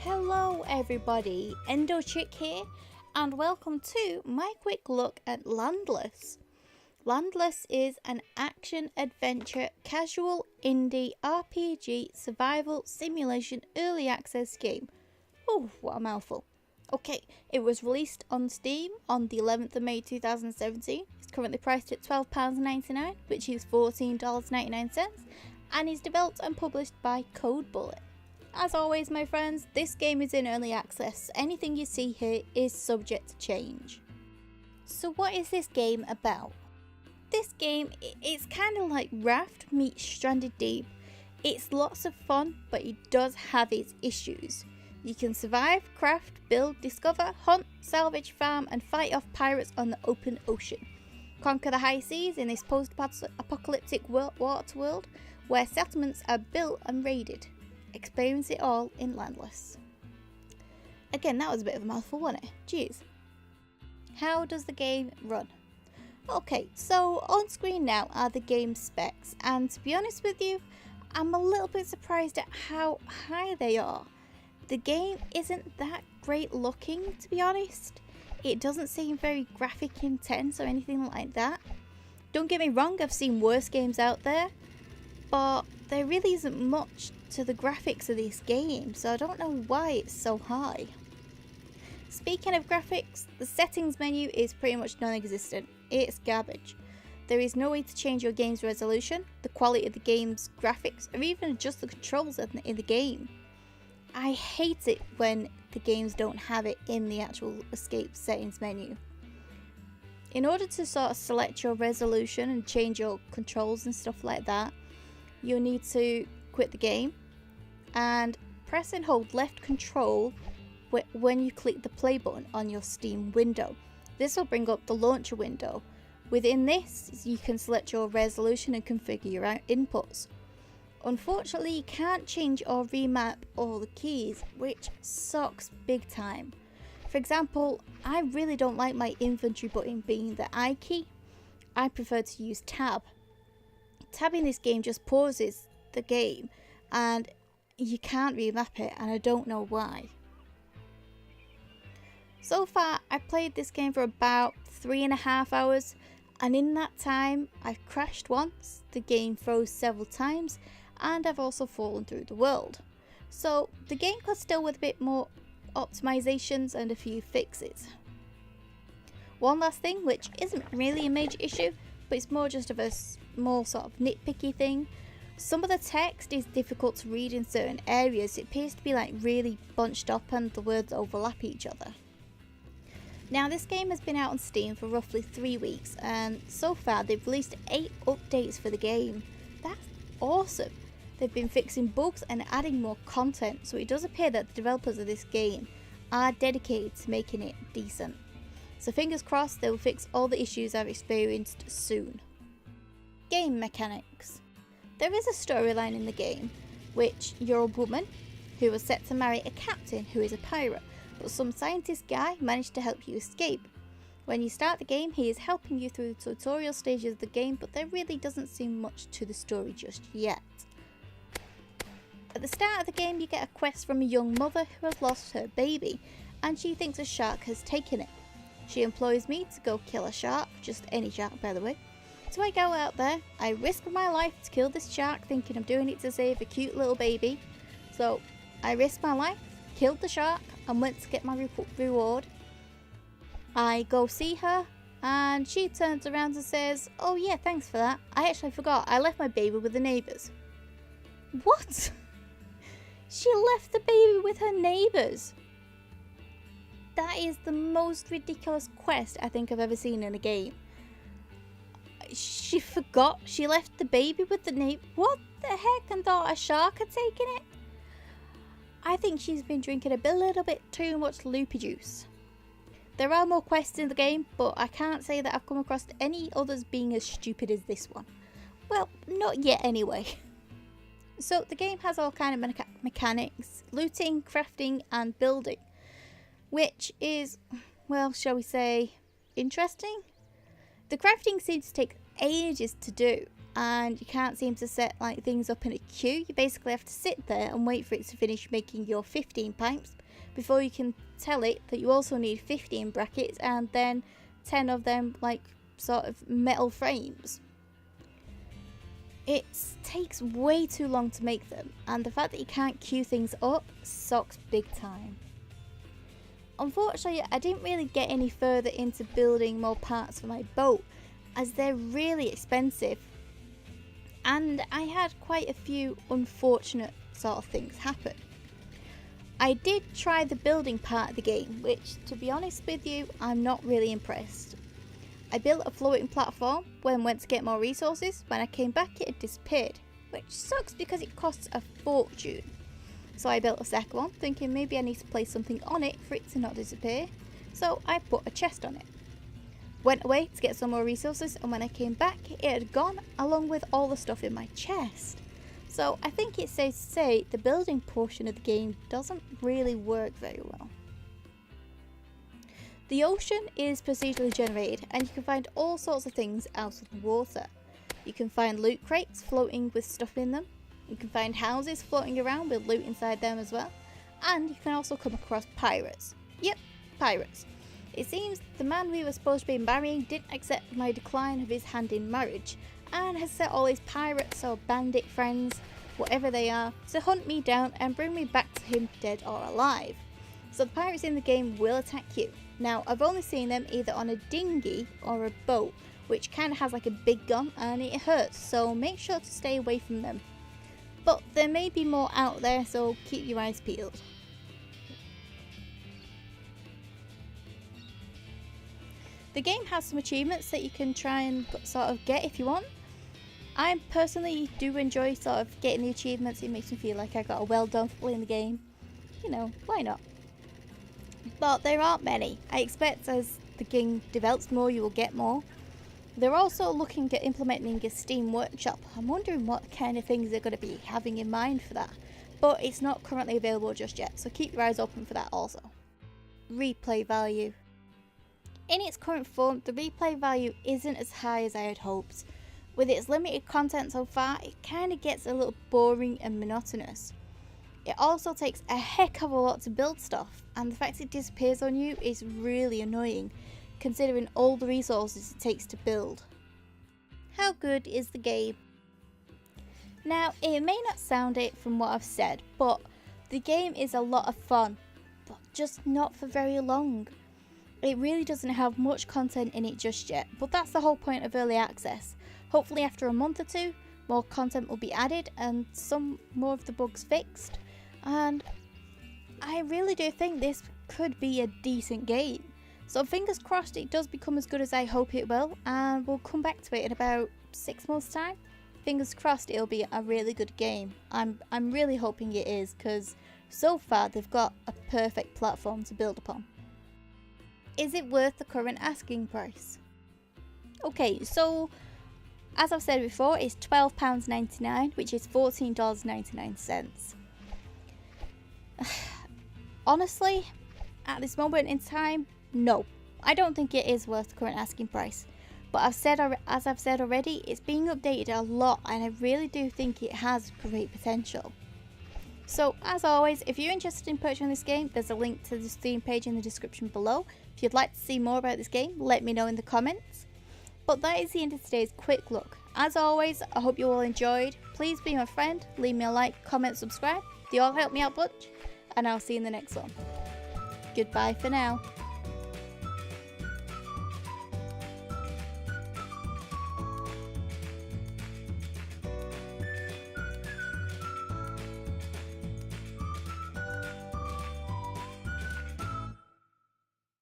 Hello everybody, Endo-Chick here, and welcome to my quick look at Landless. Landless is an action-adventure, casual, indie, RPG, survival, simulation, early access game. Oh, what a mouthful. Okay, it was released on Steam on the 11th of May 2017. It's currently priced at £12.99, which is $14.99, and is developed and published by Code Bullet. As always, my friends, this game is in early access. Anything you see here is subject to change. So what is this game about? This game, it's kind of like Raft meets Stranded Deep. It's lots of fun, but it does have its issues. You can survive, craft, build, discover, hunt, salvage, farm, and fight off pirates on the open ocean. Conquer the high seas in this post-apocalyptic water world where settlements are built and raided. Experience it all in Landless. Again, that was a bit of a mouthful, wasn't it? Jeez. How does the game run? Okay, so on screen now are the game specs, and to be honest with you, I'm a little bit surprised at how high they are. The game isn't that great looking, to be honest. It doesn't seem very graphic intense or anything like that. Don't get me wrong, I've seen worse games out there, but there really isn't much to the graphics of this game, so I don't know why it's so high. Speaking of graphics, the settings menu is pretty much non-existent. It's garbage. There is no way to change your game's resolution, the quality of the game's graphics, or even adjust the controls in the game. I hate it when the games don't have it in the actual escape settings menu. In order to sort of select your resolution and change your controls and stuff like that, you'll need to quit the game and press and hold left control when you click the play button on your Steam window. This will bring up the launcher window. Within this, you can select your resolution and configure your inputs. Unfortunately, you can't change or remap all the keys, which sucks big time. For example, I really don't like my inventory button being the I key. I prefer to use tab. Tab in this game just pauses the game and you can't remap it, and I don't know why. So far, I've played this game for about 3.5 hours, and in that time I've crashed once, the game froze several times, and I've also fallen through the world. So the game could still with a bit more optimizations and a few fixes. One last thing, which isn't really a major issue, but it's more just of a small sort of nitpicky thing. Some of the text is difficult to read in certain areas. It appears to be like really bunched up and the words overlap each other. Now this game has been out on Steam for roughly 3 weeks, and so far they've released 8 updates for the game. That's awesome. They've been fixing bugs and adding more content, so it does appear that the developers of this game are dedicated to making it decent. So fingers crossed they will fix all the issues I've experienced soon. Game mechanics. There is a storyline in the game, which you're a woman who was set to marry a captain who is a pirate, but some scientist guy managed to help you escape. When you start the game, he is helping you through the tutorial stages of the game, but there really doesn't seem much to the story just yet. At the start of the game, you get a quest from a young mother who has lost her baby, and she thinks a shark has taken it. She employs me to go kill a shark, just any shark by the way. So I go out there, I risk my life to kill this shark, thinking I'm doing it to save a cute little baby. So I risked my life, killed the shark, and went to get my reward. I go see her, and she turns around and says, "Oh yeah, thanks for that. I actually forgot, I left my baby with the neighbours." What? She left the baby with her neighbours? That is the most ridiculous quest I think I've ever seen in a game. She forgot she left the baby with the neighbour? What the heck, and thought a shark had taken it? I think she's been drinking a little bit too much loopy juice. There are more quests in the game, but I can't say that I've come across any others being as stupid as this one. Well, not yet anyway. So the game has all kind of mechanics, looting, crafting and building, which is, well, shall we say, interesting? The crafting seems to take ages to do, and you can't seem to set like things up in a queue. You basically have to sit there and wait for it to finish making your 15 pipes before you can tell it that you also need 15 brackets and then 10 of them like sort of metal frames. It takes way too long to make them, and the fact that you can't queue things up sucks big time. Unfortunately, I didn't really get any further into building more parts for my boat, as they're really expensive, and I had quite a few unfortunate sort of things happen. I did try the building part of the game, which, to be honest with you, I'm not really impressed. I built a floating platform when I went to get more resources. When I came back, it had disappeared, which sucks because it costs a fortune. So I built a second one, thinking maybe I need to place something on it for it to not disappear. So I put a chest on it. Went away to get some more resources, and when I came back, it had gone along with all the stuff in my chest. So I think it's safe to say the building portion of the game doesn't really work very well. The ocean is procedurally generated, and you can find all sorts of things out of the water. You can find loot crates floating with stuff in them. You can find houses floating around with loot inside them as well. And you can also come across pirates. Yep, pirates. It seems the man we were supposed to be marrying didn't accept my decline of his hand in marriage, and has set all his pirates or bandit friends, whatever they are, to hunt me down and bring me back to him dead or alive. So the pirates in the game will attack you. Now, I've only seen them either on a dinghy or a boat, which kind of has like a big gun and it hurts, so make sure to stay away from them. But there may be more out there, so keep your eyes peeled. The game has some achievements that you can try and sort of get if you want. I personally do enjoy sort of getting the achievements. It makes me feel like I got a well done for playing the game. You know, why not? But there aren't many. I expect as the game develops more, you will get more. They're also looking at implementing a Steam workshop. I'm wondering what kind of things they're going to be having in mind for that. But it's not currently available just yet, so keep your eyes open for that also. Replay value. In its current form, the replay value isn't as high as I had hoped. With its limited content so far, it kind of gets a little boring and monotonous. It also takes a heck of a lot to build stuff, and the fact it disappears on you is really annoying, considering all the resources it takes to build. How good is the game? Now, it may not sound it from what I've said, but the game is a lot of fun, but just not for very long. It really doesn't have much content in it just yet, but that's the whole point of early access. Hopefully after a month or two, more content will be added and some more of the bugs fixed. And I really do think this could be a decent game. So fingers crossed it does become as good as I hope it will, and we'll come back to it in about 6 months' time. Fingers crossed it'll be a really good game. I'm really hoping it is, because so far they've got a perfect platform to build upon. Is it worth the current asking price? Okay, so as I've said before, it's £12.99, which is $14.99. Honestly, at this moment in time, no. I don't think it is worth the current asking price. But as I've said already, it's being updated a lot, and I really do think it has great potential. So, as always, if you're interested in purchasing this game, there's a link to the Steam page in the description below. If you'd like to see more about this game, let me know in the comments. But that is the end of today's quick look. As always, I hope you all enjoyed. Please be my friend, leave me a like, comment, subscribe. They all help me out much, and I'll see you in the next one. Goodbye for now.